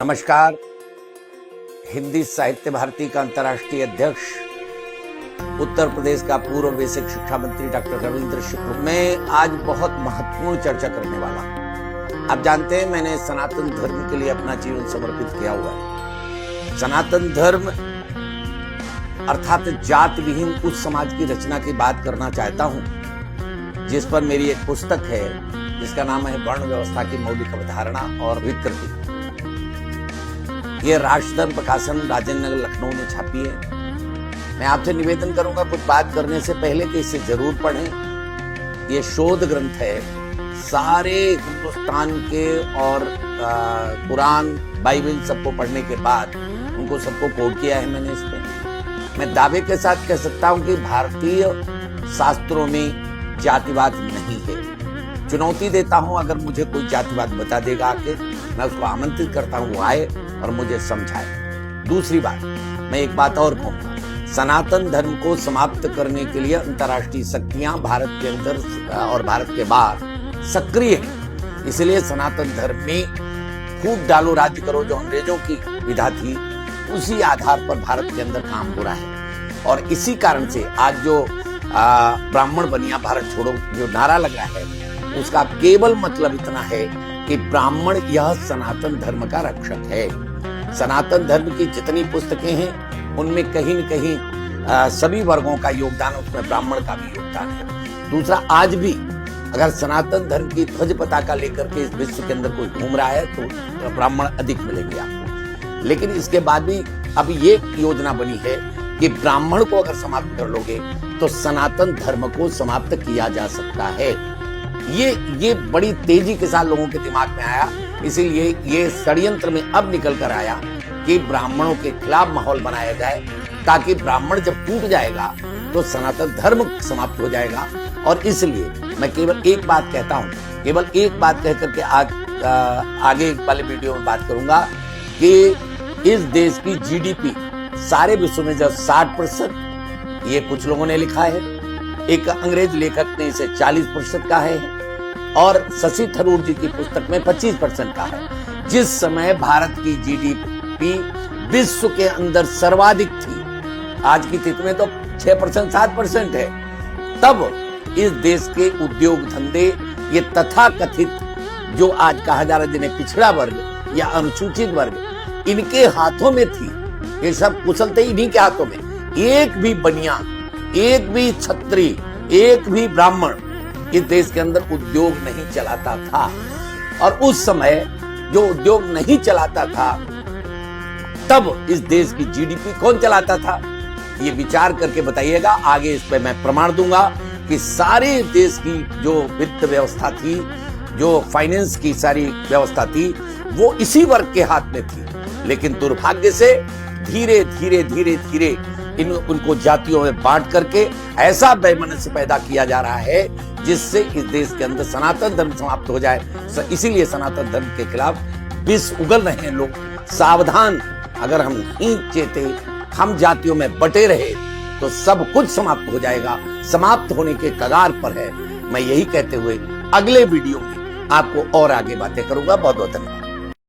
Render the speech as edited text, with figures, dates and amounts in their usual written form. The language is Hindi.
नमस्कार। हिंदी साहित्य भारती का अंतर्राष्ट्रीय अध्यक्ष, उत्तर प्रदेश का पूर्व बेसिक शिक्षा मंत्री डॉक्टर रविंद्र शुक्ल, मैं आज बहुत महत्वपूर्ण चर्चा करने वाला हूं। आप जानते हैं मैंने सनातन धर्म के लिए अपना जीवन समर्पित किया हुआ है। सनातन धर्म अर्थात जात विहीन उस समाज की रचना की बात करना चाहता हूं जिस पर मेरी एक पुस्तक है जिसका नाम है वर्ण व्यवस्था की मौलिक अवधारणा और विकृति। ये राष्ट्रधर्म प्रकाशन राजेंद्र नगर लखनऊ ने छापी है। मैं आपसे निवेदन करूंगा कुछ बात करने से पहले कि इसे जरूर पढ़ें। ये शोध ग्रंथ है, सारे हिंदुस्तान के और कुरान बाइबल सबको पढ़ने के बाद उनको सबको कोट किया है मैंने इस पे। मैं दावे के साथ कह सकता हूं कि भारतीय शास्त्रों में जातिवाद नहीं है। चुनौती देता हूं, अगर मुझे कोई जातिवाद बता देगा आके, मैं उसको आमंत्रित करता हूं वो आए और मुझे समझाए। दूसरी बात, मैं एक बात और कहूंगा, सनातन धर्म को समाप्त करने के लिए अंतर्राष्ट्रीय शक्तियां भारत के अंदर और भारत के बाहर सक्रिय हैं। इसलिए सनातन धर्म में फूट डालो राज्य करो जो अंग्रेजों की विधा थी, उसी आधार पर भारत के अंदर काम हो रहा है। और इसी कारण से आज जो ब्राह्मण बनिया भारत छोड़ो जो नारा लगा है, उसका केवल मतलब इतना है कि ब्राह्मण यह सनातन धर्म का रक्षक है। सनातन धर्म की जितनी पुस्तकें हैं उनमें कहीं न कहीं सभी वर्गों का योगदान, उसमें ब्राह्मण का भी योगदान है। दूसरा, आज भी अगर सनातन धर्म की ध्वज पताका लेकर के इस विश्व के अंदर कोई घूम रहा है तो ब्राह्मण अधिक मिलेंगे आपको। लेकिन इसके बाद भी अब ये योजना बनी है कि ब्राह्मण को अगर समाप्त कर लोगे तो सनातन धर्म को समाप्त किया जा सकता है। ये बड़ी तेजी के साथ लोगों के दिमाग में आया, इसीलिए ये षड्यंत्र में अब निकल कर आया कि ब्राह्मणों के खिलाफ माहौल बनाया जाए, ताकि ब्राह्मण जब टूट जाएगा तो सनातन धर्म समाप्त हो जाएगा। और इसलिए मैं केवल एक बात कहता हूं, केवल एक बात कह करके आगे वाले वीडियो में बात करूंगा कि इस देश की जीडीपी सारे विश्व में जब 60%, ये कुछ लोगों ने लिखा है, एक अंग्रेज लेखक ने इसे 40% का है, और शशि थरूर जी की पुस्तक में 25% का है। जिस समय भारत की जीडीपी विश्व के अंदर सर्वाधिक थी, आज की तिथि में तो 6% 7% है, तब इस देश के उद्योग धंधे, ये तथाकथित जो आज कहा जा रहा है जिन्हें पिछड़ा वर्ग या अनुसूचित वर्ग, इनके हाथों में थी। ये सब कुशलता इन्हीं के हाथों में। एक भी बनिया, एक भी छत्री, एक भी ब्राह्मण इस देश के अंदर उद्योग नहीं चलाता था। और उस समय जो उद्योग नहीं चलाता था, तब इस देश की जीडीपी कौन चलाता था? ये विचार करके बताइएगा। आगे इस पे मैं प्रमाण दूंगा कि सारे देश की जो वित्त व्यवस्था थी, जो फाइनेंस की सारी व्यवस्था थी, वो इसी वर्ग के हाथ में थी। लेकिन दुर्भाग्य से धीरे धीरे धीरे धीरे उनको जातियों में बांट करके ऐसा वैमनस्य पैदा किया जा रहा है जिससे इस देश के अंदर सनातन धर्म समाप्त हो जाए। इसीलिए सनातन धर्म के खिलाफ विष उगल रहे हैं लोग। सावधान, अगर हम नहीं चेते, हम जातियों में बटे रहे तो सब कुछ समाप्त हो जाएगा, समाप्त होने के कगार पर है। मैं यही कहते हुए अगले वीडियो में आपको और आगे बातें करूंगा। बहुत बहुत धन्यवाद।